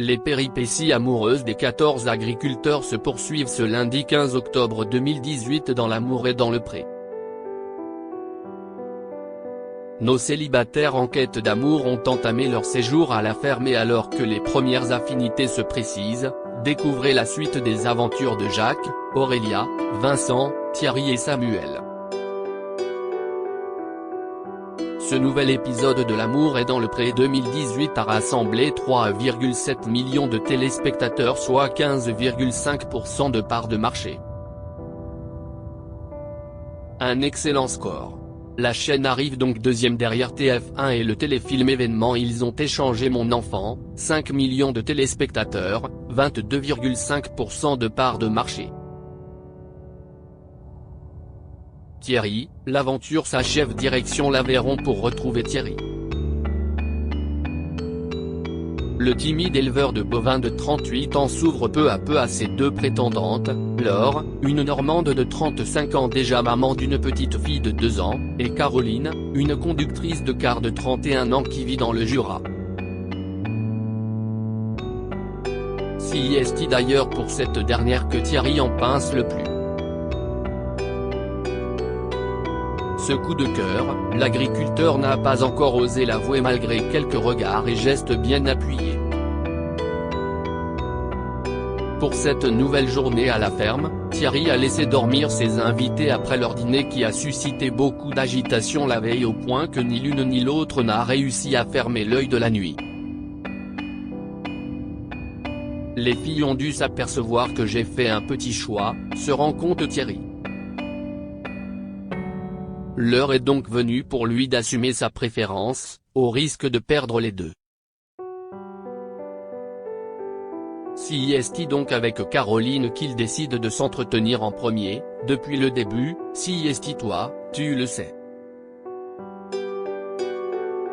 Les péripéties amoureuses des 14 agriculteurs se poursuivent ce lundi 15 octobre 2018 dans la Mouraye dans le Pré. Nos célibataires en quête d'amour ont entamé leur séjour à la ferme et alors que les premières affinités se précisent, découvrez la suite des aventures de Jacques, Aurélia, Vincent, Thierry et Samuel. Ce nouvel épisode de L'amour est dans le Pré 2018 a rassemblé 3,7 millions de téléspectateurs soit 15,5% de part de marché. Un excellent score. La chaîne arrive donc deuxième derrière TF1 et le téléfilm événement Ils ont échangé mon enfant, 5 millions de téléspectateurs, 22,5% de part de marché. Thierry, l'aventure s'achève direction l'Aveyron pour retrouver Thierry. Le timide éleveur de bovins de 38 ans s'ouvre peu à peu à ses deux prétendantes, Laure, une Normande de 35 ans déjà maman d'une petite fille de 2 ans, et Caroline, une conductrice de car de 31 ans qui vit dans le Jura. C'est d'ailleurs pour cette dernière que Thierry en pince le plus. Ce coup de cœur, l'agriculteur n'a pas encore osé l'avouer malgré quelques regards et gestes bien appuyés. Pour cette nouvelle journée à la ferme, Thierry a laissé dormir ses invités après leur dîner qui a suscité beaucoup d'agitation la veille au point que ni l'une ni l'autre n'a réussi à fermer l'œil de la nuit. Les filles ont dû s'apercevoir que j'ai fait un petit choix, se rend compte Thierry. L'heure est donc venue pour lui d'assumer sa préférence, au risque de perdre les deux. C'est donc avec Caroline qu'il décide de s'entretenir en premier, depuis le début, c'est toi, tu le sais.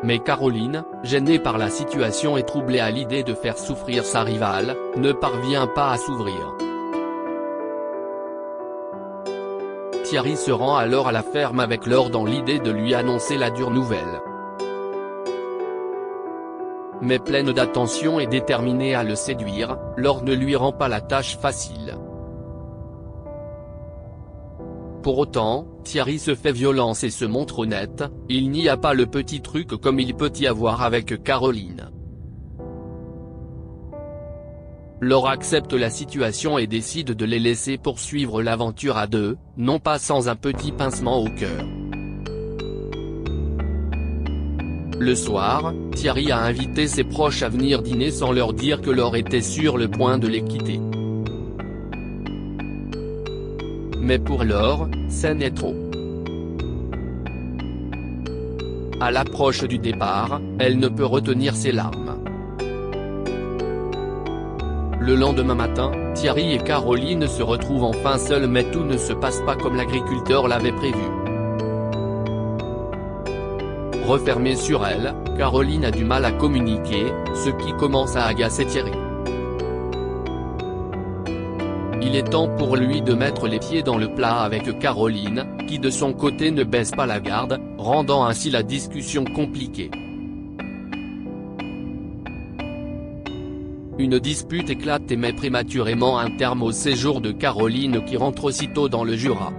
Mais Caroline, gênée par la situation et troublée à l'idée de faire souffrir sa rivale, ne parvient pas à s'ouvrir. Thierry se rend alors à la ferme avec Laure dans l'idée de lui annoncer la dure nouvelle. Mais pleine d'attention et déterminée à le séduire, Laure ne lui rend pas la tâche facile. Pour autant, Thierry se fait violence et se montre honnête, il n'y a pas le petit truc comme il peut y avoir avec Caroline. Laure accepte la situation et décide de les laisser poursuivre l'aventure à deux, non pas sans un petit pincement au cœur. Le soir, Thierry a invité ses proches à venir dîner sans leur dire que Laure était sur le point de les quitter. Mais pour Laure, ce n'est trop. À l'approche du départ, elle ne peut retenir ses larmes. Le lendemain matin, Thierry et Caroline se retrouvent enfin seuls mais tout ne se passe pas comme l'agriculteur l'avait prévu. Refermée sur elle, Caroline a du mal à communiquer, ce qui commence à agacer Thierry. Il est temps pour lui de mettre les pieds dans le plat avec Caroline, qui de son côté ne baisse pas la garde, rendant ainsi la discussion compliquée. Une dispute éclate et met prématurément un terme au séjour de Caroline qui rentre aussitôt dans le Jura.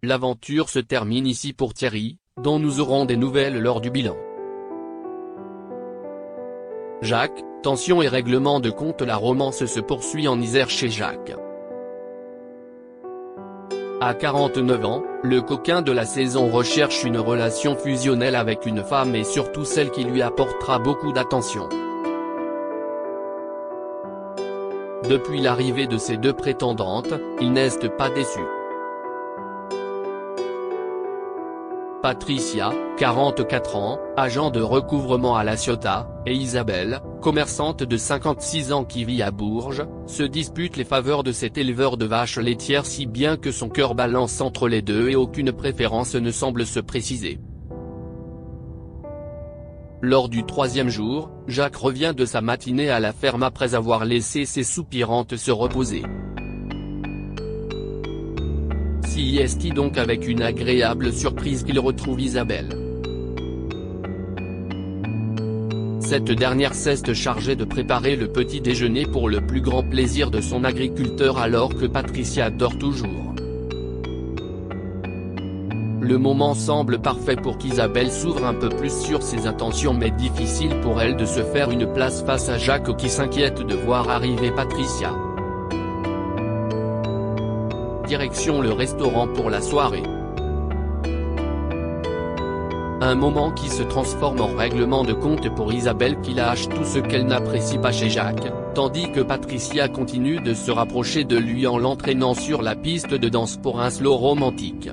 L'aventure se termine ici pour Thierry, dont nous aurons des nouvelles lors du bilan. Jacques, tension et règlement de compte. La romance se poursuit en Isère chez Jacques. À 49 ans, le coquin de la saison recherche une relation fusionnelle avec une femme et surtout celle qui lui apportera beaucoup d'attention. Depuis l'arrivée de ses deux prétendantes, il n'est pas déçu. Patricia, 44 ans, agent de recouvrement à La Ciotat, et Isabelle, commerçante de 56 ans qui vit à Bourges, se disputent les faveurs de cet éleveur de vaches laitières si bien que son cœur balance entre les deux et aucune préférence ne semble se préciser. Lors du troisième jour, Jacques revient de sa matinée à la ferme après avoir laissé ses soupirantes se reposer. C'est donc avec une agréable surprise qu'il retrouve Isabelle. Cette dernière s'est chargée de préparer le petit déjeuner pour le plus grand plaisir de son agriculteur alors que Patricia dort toujours. Le moment semble parfait pour qu'Isabelle s'ouvre un peu plus sur ses intentions mais difficile pour elle de se faire une place face à Jacques qui s'inquiète de voir arriver Patricia. Direction le restaurant pour la soirée. Un moment qui se transforme en règlement de compte pour Isabelle qui lâche tout ce qu'elle n'apprécie pas chez Jacques, tandis que Patricia continue de se rapprocher de lui en l'entraînant sur la piste de danse pour un slow romantique.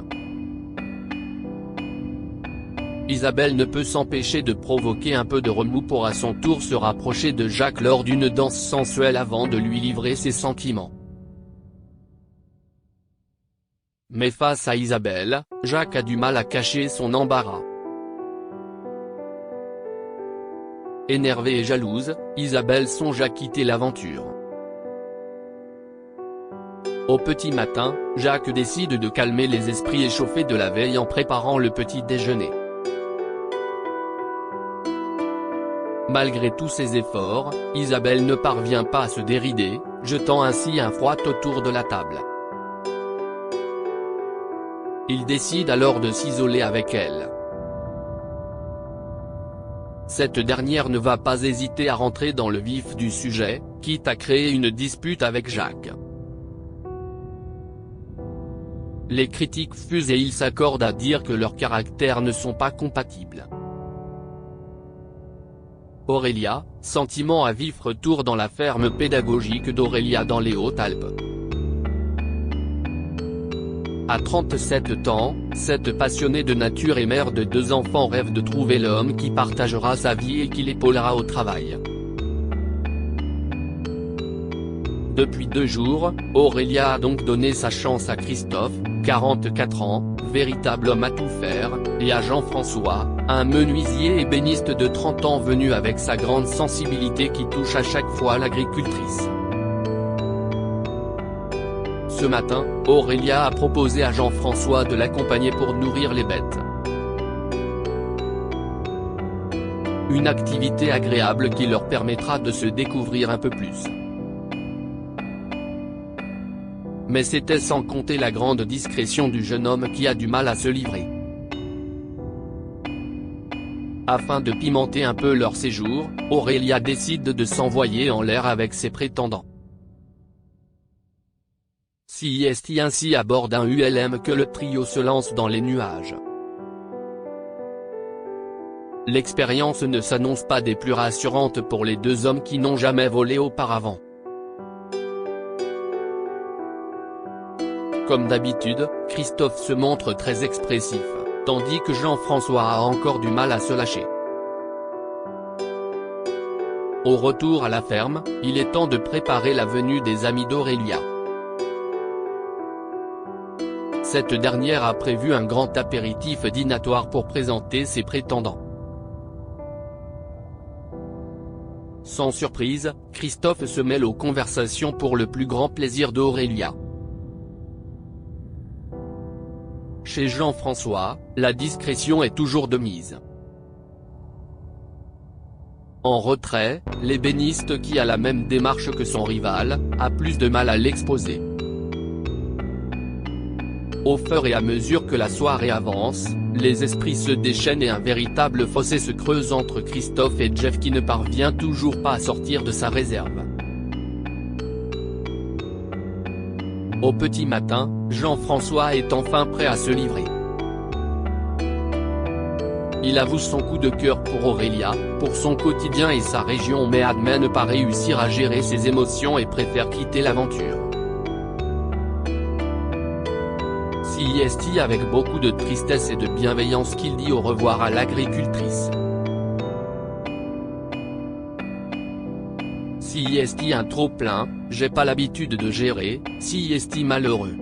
Isabelle ne peut s'empêcher de provoquer un peu de remous pour à son tour se rapprocher de Jacques lors d'une danse sensuelle avant de lui livrer ses sentiments. Mais face à Isabelle, Jacques a du mal à cacher son embarras. Énervée et jalouse, Isabelle songe à quitter l'aventure. Au petit matin, Jacques décide de calmer les esprits échauffés de la veille en préparant le petit déjeuner. Malgré tous ses efforts, Isabelle ne parvient pas à se dérider, jetant ainsi un froid autour de la table. Il décide alors de s'isoler avec elle. Cette dernière ne va pas hésiter à rentrer dans le vif du sujet, quitte à créer une dispute avec Jacques. Les critiques fusent et ils s'accordent à dire que leurs caractères ne sont pas compatibles. Aurélia, sentiment à vif retour dans la ferme pédagogique d'Aurélia dans les Hautes-Alpes. À 37 ans, cette passionnée de nature et mère de 2 enfants rêve de trouver l'homme qui partagera sa vie et qui l'épaulera au travail. Depuis 2 jours, Aurélia a donc donné sa chance à Christophe, 44 ans, véritable homme à tout faire, et à Jean-François, un menuisier ébéniste de 30 ans venu avec sa grande sensibilité qui touche à chaque fois l'agricultrice. Ce matin, Aurélia a proposé à Jean-François de l'accompagner pour nourrir les bêtes. Une activité agréable qui leur permettra de se découvrir un peu plus. Mais c'était sans compter la grande discrétion du jeune homme qui a du mal à se livrer. Afin de pimenter un peu leur séjour, Aurélia décide de s'envoyer en l'air avec ses prétendants. C'est ainsi à bord d'un ULM que le trio se lance dans les nuages. L'expérience ne s'annonce pas des plus rassurantes pour les 2 hommes qui n'ont jamais volé auparavant. Comme d'habitude, Christophe se montre très expressif, tandis que Jean-François a encore du mal à se lâcher. Au retour à la ferme, il est temps de préparer la venue des amis d'Aurélia. Cette dernière a prévu un grand apéritif dînatoire pour présenter ses prétendants. Sans surprise, Christophe se mêle aux conversations pour le plus grand plaisir d'Aurélia. Chez Jean-François, la discrétion est toujours de mise. En retrait, l'ébéniste qui a la même démarche que son rival, a plus de mal à l'exposer. Au fur et à mesure que la soirée avance, les esprits se déchaînent et un véritable fossé se creuse entre Christophe et Jeff qui ne parvient toujours pas à sortir de sa réserve. Au petit matin, Jean-François est enfin prêt à se livrer. Il avoue son coup de cœur pour Aurélia, pour son quotidien et sa région mais admet ne pas réussir à gérer ses émotions et préfère quitter l'aventure. C'est avec beaucoup de tristesse et de bienveillance qu'il dit au revoir à l'agricultrice. C'est un trop plein, j'ai pas l'habitude de gérer, c'est malheureux.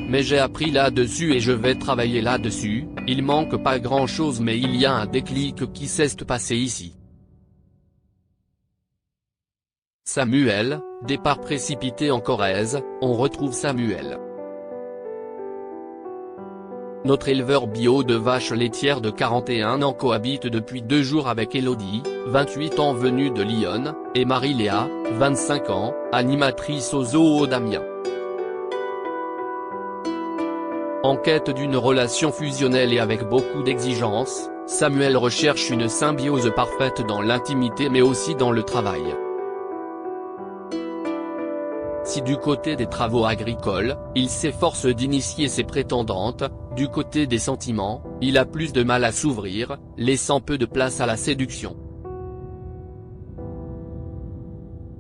Mais j'ai appris là-dessus et je vais travailler là-dessus, il manque pas grand-chose mais il y a un déclic qui s'est passé ici. Samuel, départ précipité en Corrèze, on retrouve Samuel. Notre éleveur bio de vaches laitières de 41 ans cohabite depuis 2 jours avec Elodie, 28 ans venue de Lyon, et Marie-Léa, 25 ans, animatrice au zoo d'Amiens. En quête d'une relation fusionnelle et avec beaucoup d'exigences, Samuel recherche une symbiose parfaite dans l'intimité mais aussi dans le travail. Si du côté des travaux agricoles, il s'efforce d'initier ses prétendantes, du côté des sentiments, il a plus de mal à s'ouvrir, laissant peu de place à la séduction.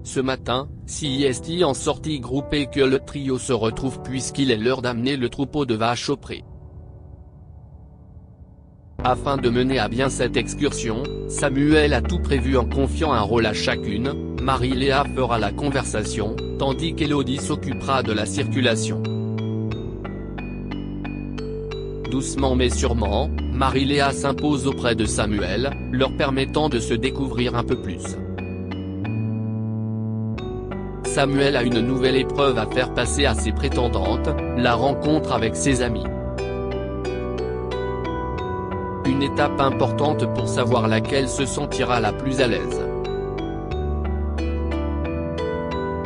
Ce matin, CIST en sortie groupée que le trio se retrouve puisqu'il est l'heure d'amener le troupeau de vaches au pré. Afin de mener à bien cette excursion, Samuel a tout prévu en confiant un rôle à chacune. Marie-Léa fera la conversation, tandis qu'Elodie s'occupera de la circulation. Doucement mais sûrement, Marie-Léa s'impose auprès de Samuel, leur permettant de se découvrir un peu plus. Samuel a une nouvelle épreuve à faire passer à ses prétendantes, la rencontre avec ses amis. Une étape importante pour savoir laquelle se sentira la plus à l'aise.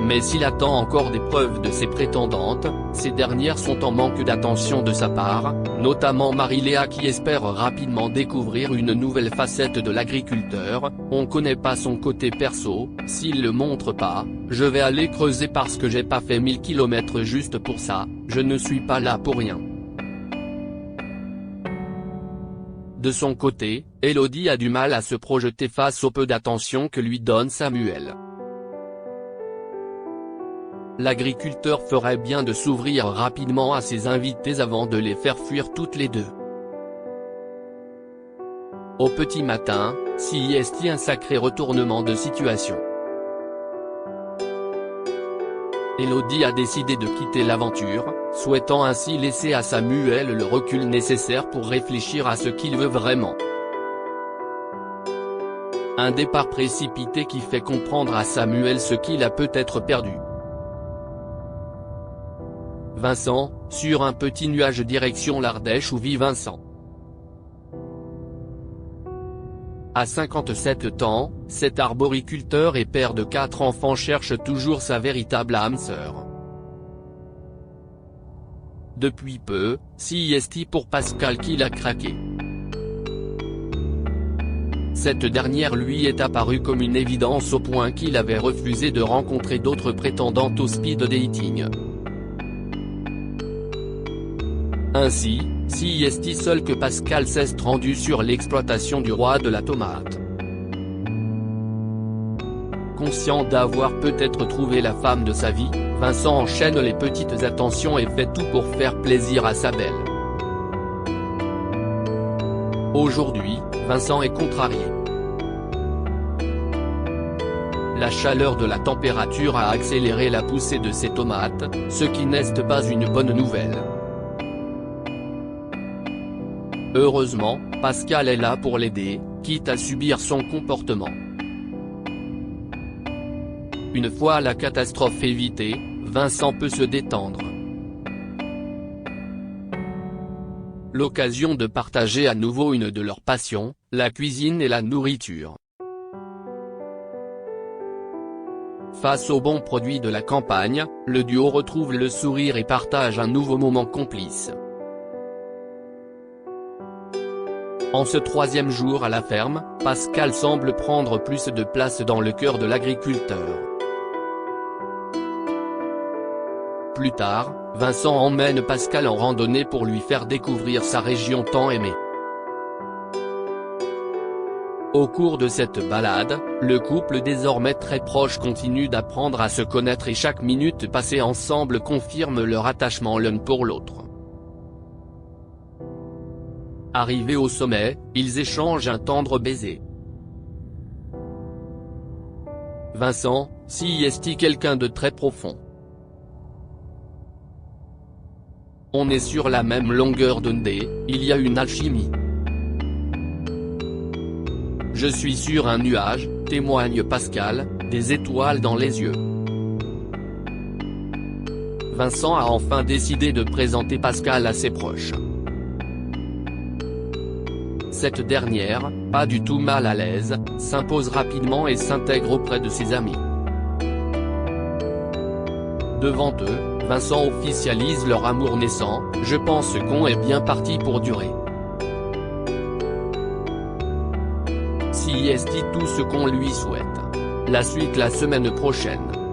Mais s'il attend encore des preuves de ses prétendantes, ces dernières sont en manque d'attention de sa part, notamment Marie-Léa qui espère rapidement découvrir une nouvelle facette de l'agriculteur. On connaît pas son côté perso, s'il le montre pas, je vais aller creuser parce que j'ai pas fait 1000 km juste pour ça, je ne suis pas là pour rien. De son côté, Elodie a du mal à se projeter face au peu d'attention que lui donne Samuel. L'agriculteur ferait bien de s'ouvrir rapidement à ses invités avant de les faire fuir toutes les deux. Au petit matin, CIST un sacré retournement de situation. Elodie a décidé de quitter l'aventure, souhaitant ainsi laisser à Samuel le recul nécessaire pour réfléchir à ce qu'il veut vraiment. Un départ précipité qui fait comprendre à Samuel ce qu'il a peut-être perdu. Vincent, sur un petit nuage direction l'Ardèche où vit Vincent. À 57 ans, cet arboriculteur et père de 4 enfants cherche toujours sa véritable âme sœur. Depuis peu, CIST pour Pascal qu'il a craqué. Cette dernière lui est apparue comme une évidence au point qu'il avait refusé de rencontrer d'autres prétendantes au speed dating. Ainsi, CIST seul que Pascal s'est rendu sur l'exploitation du roi de la tomate. Conscient d'avoir peut-être trouvé la femme de sa vie, Vincent enchaîne les petites attentions et fait tout pour faire plaisir à sa belle. Aujourd'hui, Vincent est contrarié. La chaleur de la température a accéléré la poussée de ses tomates, ce qui n'est pas une bonne nouvelle. Heureusement, Pascal est là pour l'aider, quitte à subir son comportement. Une fois la catastrophe évitée, Vincent peut se détendre. L'occasion de partager à nouveau une de leurs passions, la cuisine et la nourriture. Face aux bons produits de la campagne, le duo retrouve le sourire et partage un nouveau moment complice. En ce 3e jour à la ferme, Pascal semble prendre plus de place dans le cœur de l'agriculteur. Plus tard, Vincent emmène Pascal en randonnée pour lui faire découvrir sa région tant aimée. Au cours de cette balade, le couple désormais très proche continue d'apprendre à se connaître et chaque minute passée ensemble confirme leur attachement l'un pour l'autre. Arrivés au sommet, ils échangent un tendre baiser. Vincent, CIST quelqu'un de très profond. On est sur la même longueur d'onde, il y a une alchimie. Je suis sur un nuage, témoigne Pascal, des étoiles dans les yeux. Vincent a enfin décidé de présenter Pascal à ses proches. Cette dernière, pas du tout mal à l'aise, s'impose rapidement et s'intègre auprès de ses amis. Devant eux, Vincent officialise leur amour naissant, « Je pense qu'on est bien parti pour durer. Si est tout ce qu'on lui souhaite. La suite la semaine prochaine.